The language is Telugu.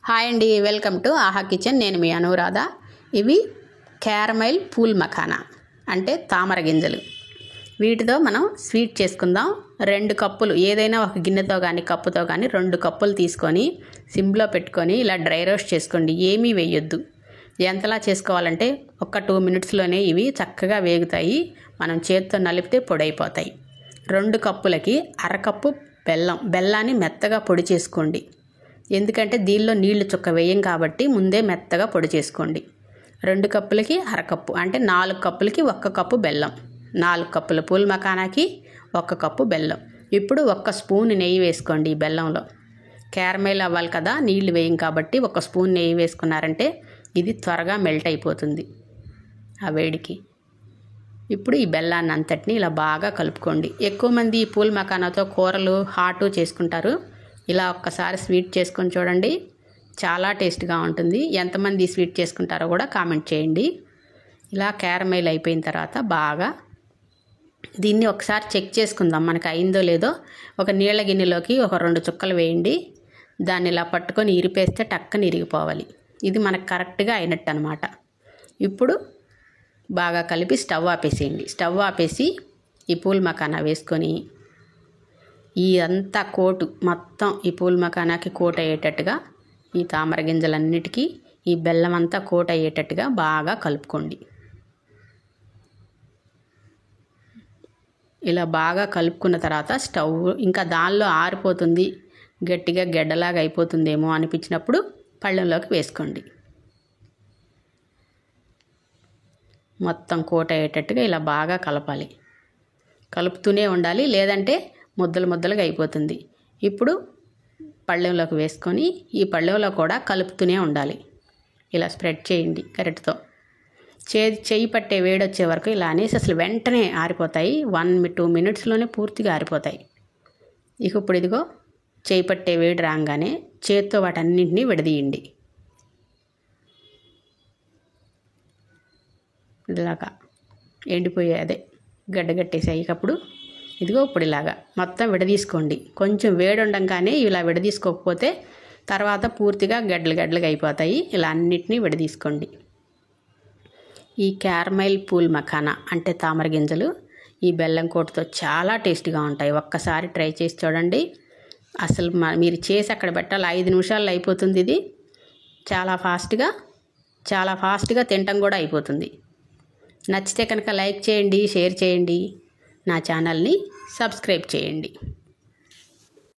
హాయ్ అండి, వెల్కమ్ టు ఆహా కిచెన్. నేను మీ అనురాధ. ఇవి క్యారమైల్ పూల్ మఖానా అంటే తామర గింజలు. వీటితో మనం స్వీట్ చేసుకుందాం. 2 కప్పులు ఏదైనా ఒక గిన్నెతో కానీ కప్పుతో కానీ 2 కప్పులు తీసుకొని సిమ్లో పెట్టుకొని ఇలా డ్రై రోస్ట్ చేసుకోండి. ఏమీ వేయొద్దు. ఎంతలా చేసుకోవాలంటే 1-2 మినిట్స్లోనే ఇవి చక్కగా వేగుతాయి. మనం చేత్తో నలిపితే పొడైపోతాయి. 2 కప్పులకి అరకప్పు బెల్లాన్ని మెత్తగా పొడి చేసుకోండి. ఎందుకంటే దీనిలో నీళ్లు చుక్క వేయం కాబట్టి ముందే మెత్తగా పొడి చేసుకోండి. 2 కప్పులకి అరకప్పు అంటే 4 కప్పులకి 1 కప్పు బెల్లం. 4 కప్పుల పూల్ మఖానాకి 1 కప్పు బెల్లం. ఇప్పుడు 1 స్పూన్ నెయ్యి వేసుకోండి. ఈ బెల్లంలో క్యారమైల్ అవ్వాలి కదా, నీళ్లు వేయం కాబట్టి 1 స్పూన్ నెయ్యి వేసుకున్నారంటే ఇది త్వరగా మెల్ట్ అయిపోతుంది ఆ వేడికి. ఇప్పుడు ఈ బెల్లాన్ని అంతటిని ఇలా బాగా కలుపుకోండి. ఎక్కువ మంది ఈ పూల్ మఖానాతో కూరలు హాటు చేసుకుంటారు. ఇలా ఒక్కసారి స్వీట్ చేసుకొని చూడండి, చాలా టేస్ట్గా ఉంటుంది. ఎంతమంది స్వీట్ చేసుకుంటారో కూడా కామెంట్ చేయండి. ఇలా క్యారమైల్ అయిపోయిన తర్వాత బాగా దీన్ని ఒకసారి చెక్ చేసుకుందాం మనకు అయిందో లేదో. ఒక నీళ్ళ గిన్నెలోకి ఒక 2 చుక్కలు వేయండి. దాన్ని ఇలా పట్టుకొని ఇరిపేస్తే టక్కని ఇరిగిపోవాలి. ఇది మనకు కరెక్ట్గా అయినట్టు అనమాట. ఇప్పుడు బాగా కలిపి స్టవ్ ఆపేసేయండి. స్టవ్ ఆపేసి ఈ పూల్ మఖానా వేసుకొని ఈ అంతా కోటు మొత్తం ఈ పూల్ మఖానాకి కోట్ అయ్యేటట్టుగా, ఈ తామర గింజలన్నిటికీ ఈ బెల్లం అంతా కోట్ అయ్యేటట్టుగా బాగా కలుపుకోండి. ఇలా బాగా కలుపుకున్న తర్వాత స్టవ్ ఇంకా దానిలో ఆరిపోతుంది, గట్టిగా గెడ్డలాగా అయిపోతుందేమో అనిపించినప్పుడు పళ్ళెంలోకి వేసుకోండి. మొత్తం కోట్ అయ్యేటట్టుగా ఇలా బాగా కలపాలి. కలుపుతూనే ఉండాలి, లేదంటే ముద్దలుగా అయిపోతుంది. ఇప్పుడు పళ్ళెంలోకి వేసుకొని ఈ పళ్ళెంలో కూడా కలుపుతూనే ఉండాలి. ఇలా స్ప్రెడ్ చేయండి గరిటెతో. చెయ్యి పట్టే వేడి వచ్చే వరకు ఇలా అనేసి అసలు వెంటనే ఆరిపోతాయి. 1-2 మినిట్స్లోనే పూర్తిగా ఆరిపోతాయి. ఇప్పుడు ఇదిగో చెయ్యి పట్టే వేడి రాగానే చేత్తో వాటన్నింటినీ విడదీయండి. ఇలాగా ఎండిపోయే గడ్డగట్టేసాయి. అప్పుడు ఇదిగో ఇప్పుడు ఇలాగా మొత్తం విడదీసుకోండి. కొంచెం వేడి ఉండగానే ఇలా విడదీసుకోకపోతే తర్వాత పూర్తిగా గడ్డలుగా అయిపోతాయి. ఇలా అన్నిటినీ విడదీసుకోండి. ఈ క్యారమైల్ పూల్ మఖానా అంటే తామర గింజలు ఈ బెల్లం కోటుతో చాలా టేస్టీగా ఉంటాయి. ఒక్కసారి ట్రై చేసి చూడండి. అసలు మీరు చేసి అక్కడ పెట్టాలి, 5 నిమిషాల్లో అయిపోతుంది. ఇది చాలా ఫాస్ట్గా తినటం కూడా అయిపోతుంది. నచ్చితే కనుక లైక్ చేయండి, షేర్ చేయండి, నా ఛానల్ని సబ్స్క్రైబ్ చేయండి.